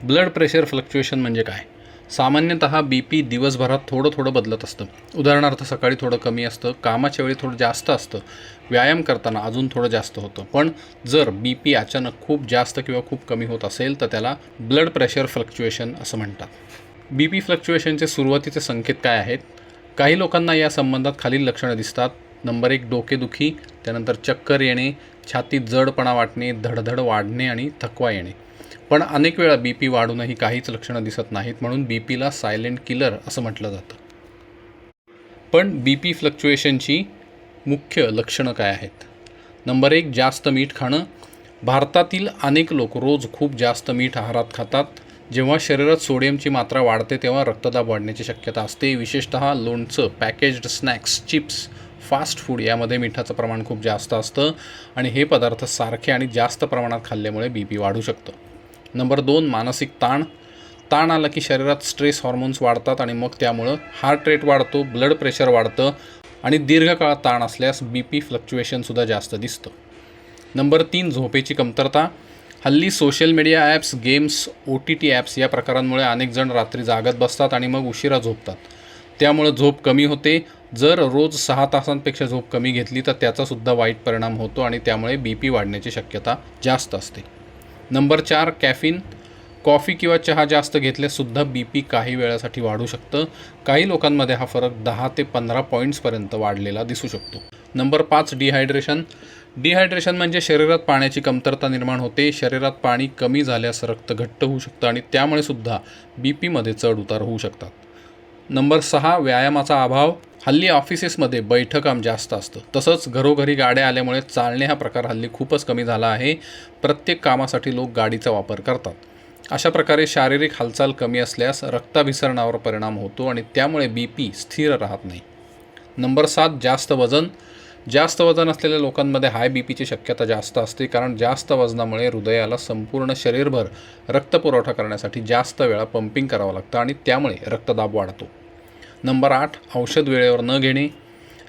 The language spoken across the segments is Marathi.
ब्लड प्रेशर फ्लक्च्युएशन म्हणजे काय? सामान्यतः बी पी दिवसभरात थोडं थोडं बदलत असतं. उदाहरणार्थ सकाळी थोडं कमी असतं, कामाच्या वेळी थोडं जास्त असतं, व्यायाम करताना अजून थोडं जास्त होतं. पण जर बी पी अचानक खूप जास्त किंवा खूप कमी होत असेल तर त्याला ब्लड प्रेशर फ्लक्च्युएशन असं म्हणतात. बी पी फ्लक्च्युएशनचे सुरुवातीचे संकेत काय आहेत? काही लोकांना या संबंधात खालील लक्षणं दिसतात. नंबर 1 डोकेदुखी, त्यानंतर चक्कर येणे, छातीत जडपणा वाटणे, धडधड वाढणे आणि थकवा येणे. पण अनेक वेळा बी पी वाढूनही काहीच लक्षणं दिसत नाहीत, म्हणून बी पीला सायलेंट किलर असं म्हटलं जातं. पण बी पी फ्लक्च्युएशनची मुख्य लक्षणं काय आहेत? नंबर 1 जास्त मीठ खाणं. भारतातील अनेक लोक रोज खूप जास्त मीठ आहारात खातात. जेव्हा शरीरात सोडियमची मात्रा वाढते तेव्हा रक्तदाब वाढण्याची शक्यता असते. विशेषतः लोणचं, packaged snacks, chips, fast food यामध्ये मिठाचं प्रमाण खूप जास्त असतं आणि हे पदार्थ सारखे आणि जास्त प्रमाणात खाल्ल्यामुळे बी पी वाढू शकतं. नंबर 2 मानसिक ताण. ताण आला की शरीरात स्ट्रेस हॉर्मोन्स वाढतात आणि मग त्यामुळं हार्ट रेट वाढतो, ब्लड प्रेशर वाढतं आणि दीर्घकाळ ताण असल्यास बी पी फ्लक्च्युएशनसुद्धा जास्त दिसतं. नंबर 3 झोपेची कमतरता. हल्ली social media apps, games, OTT apps या प्रकारांमुळे अनेक जण रात्री जागत बसतात आणि मग उशिरा झोपतात. त्यामुळं झोप कमी होते. जर रोज 6 तासांपेक्षा झोप कमी घेतली तर त्याचासुद्धा वाईट परिणाम होतो आणि त्यामुळे बी पी वाढण्याची शक्यता जास्त असते. Number 4 caffeine. कॉफी किंवा चहा जास्त घेतल्यासुद्धा बी पी काही वेळासाठी वाढू शकतं. काही लोकांमध्ये हा फरक 10 ते 15 पॉईंट्सपर्यंत वाढलेला दिसू शकतो. Number 5 dehydration. डिहायड्रेशन म्हणजे शरीरात पाण्याची कमतरता निर्माण होते. शरीरात पाणी कमी झाल्यास रक्त घट्ट होऊ शकतं आणि त्यामुळे सुद्धा बी पीमध्ये चढ उतार होऊ शकतात. नंबर 6 व्यायामाचा अभाव. हल्ली ऑफिसेसमध्ये बैठकाम जास्त असतं. तसंच घरोघरी गाड्या आल्यामुळे चालणे हा प्रकार हल्ली खूपच कमी झाला आहे. प्रत्येक कामासाठी लोक गाडीचा वापर करतात. अशा प्रकारे शारीरिक हालचाल कमी असल्यास रक्ताभिसरणावर परिणाम होतो आणि त्यामुळे बी पी स्थिर राहत नाही. नंबर 7 जास्त वजन. जास्त वजन असलेल्या लोकांमध्ये हाय बी पीची शक्यता जास्त असते, कारण जास्त वजनामुळे हृदयाला संपूर्ण शरीरभर रक्तपुरवठा करण्यासाठी जास्त वेळा पंपिंग करावं लागतं आणि त्यामुळे रक्तदाब वाढतो. नंबर 8 औषध वेळेवर न घेणे.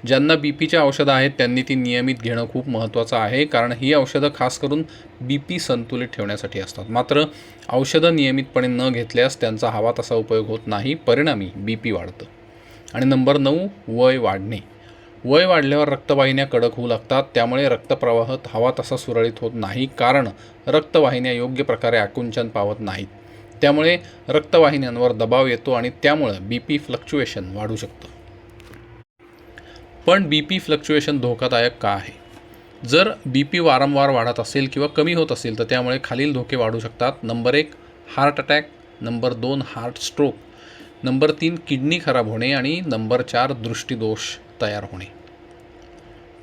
ज्यांना बी पीच्या औषधं आहेत त्यांनी ती नियमित घेणं खूप महत्त्वाचं आहे, कारण ही औषधं खास करून बी पी संतुलित ठेवण्यासाठी असतात. मात्र औषधं नियमितपणे न घेतल्यास त्यांचा हवा तसा उपयोग होत नाही, परिणामी बी पी वाढतं. आणि नंबर 9 वय वाढणे. वय वाढल्यावर रक्तवाहिन्या कडक होऊ लागतात, त्यामुळे रक्तप्रवाह हवा तसा सुरळीत होत नाही, कारण रक्तवाहिन्या योग्य प्रकारे आकुंचन पावत नाहीत. त्यामुळे रक्तवाहिन्यांवर दबाव येतो आणि त्यामुळं बी पी फ्लक्च्युएशन वाढू शकतं. पण बी पी फ्लक्च्युएशन धोकादायक का आहे? जर बी पी वारंवार वाढत असेल किंवा कमी होत असेल तर त्यामुळे खालील धोके वाढू शकतात. Number 1 heart attack. Number 2 heart stroke. Number 3 kidney खराब होणे आणि नंबर 4 दृष्टिदोष तयार होणे.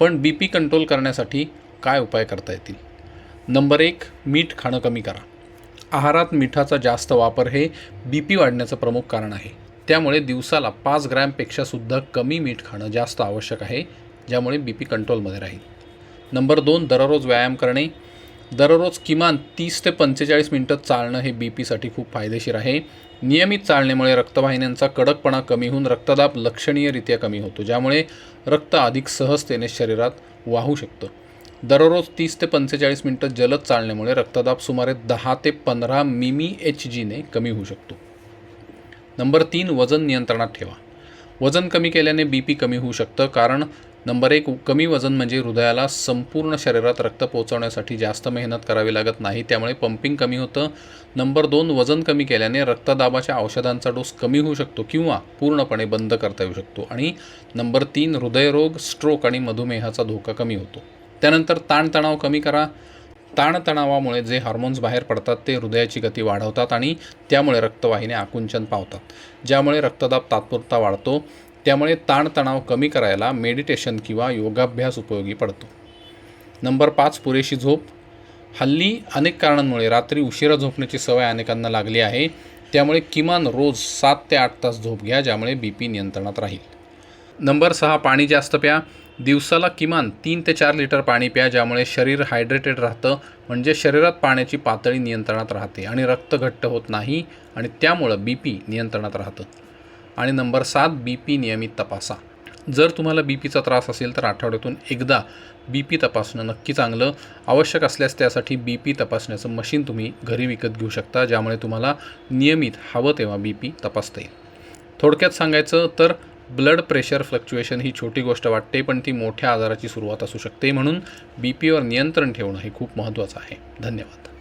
पण बी पी कंट्रोल करण्यासाठी काय उपाय करता येतील? नंबर 1 मीठ खाणं कमी करा. आहारात मिठाचा जास्त वापर हे बी पी वाढण्याचं प्रमुख कारण आहे. त्यामुळे दिवसाला 5 ग्रॅमपेक्षासुद्धा कमी मीठ खाणं जास्त आवश्यक आहे, ज्यामुळे बी पी कंट्रोलमध्ये राहील. नंबर 2 दररोज व्यायाम करणे. दररोज किमान 30 ते 45 मिनटं चालणं हे बी पीसाठी खूप फायदेशीर आहे. नियमित चालण्यामुळे रक्तवाहिन्यांचा कडकपणा कमी होऊन रक्तदाब लक्षणीयरित्या कमी होतो, ज्यामुळे रक्त अधिक सहजतेने शरीरात वाहू शकतं. दररोज 30 ते 45 मिनटं जलद चालण्यामुळे रक्तदाब सुमारे 10 ते 15 mmHg कमी होऊ शकतो. नंबर 3 वजन नियंत्रणात ठेवा. वजन कमी केल्याने बी पी कमी होऊ शकतं, कारण नंबर 1 कमी वजन म्हणजे हृदयाला संपूर्ण शरीरात रक्त पोहोचवण्यासाठी जास्त मेहनत करावी लागत नाही, त्यामुळे पंपिंग कमी होतं. नंबर 2 वजन कमी केल्याने रक्तदाबाच्या औषधांचा डोस कमी होऊ शकतो किंवा पूर्णपणे बंद करता येऊ शकतो. आणि नंबर 3 हृदयरोग, स्ट्रोक आणि मधुमेहाचा धोका कमी होतो. त्यानंतर ताणतणाव कमी करा. ताणतणावामुळे जे हार्मोन्स बाहेर पडतात ते हृदयाची गती वाढवतात आणि त्यामुळे रक्तवाहिन्या आकुंचन पावतात, ज्यामुळे रक्तदाब तात्पुरता वाढतो. त्यामुळे ताणतणाव कमी करायला मेडिटेशन किंवा योगाभ्यास उपयोगी पडतो. नंबर 5 पुरेशी झोप. हल्ली अनेक कारणांमुळे रात्री उशिरा झोपण्याची सवय अनेकांना लागली आहे. त्यामुळे किमान रोज 7 ते 8 तास झोप घ्या, ज्यामुळे बी पी नियंत्रणात राहील. नंबर 6 पाणी जास्त प्या. दिवसाला किमान 3 ते 4 लिटर पाणी प्या, ज्यामुळे शरीर हायड्रेटेड राहतं, म्हणजे शरीरात पाण्याची पातळी नियंत्रणात राहते आणि रक्त घट्ट होत नाही आणि त्यामुळं बी पी नियंत्रणात राहतं. आणि नंबर 7 बी पी नियमित तपासा. जर तुम्हाला बी पीचा त्रास असेल तर आठवड्यातून एकदा बी पी तपासणं नक्की चांगलं. आवश्यक असल्यास त्यासाठी बी पी तपासण्याचं मशीन तुम्ही घरी विकत घेऊ शकता, ज्यामुळे तुम्हाला नियमित हवं तेव्हा बी पी तपासता येईल. थोडक्यात सांगायचं तर ब्लड प्रेशर फ्लक्च्युएशन ही छोटी गोष्ट वाटते, पण ती मोठ्या आजाराची सुरुवात असू शकते. म्हणून बी पीवर नियंत्रण ठेवणं हे खूप महत्त्वाचं आहे. धन्यवाद.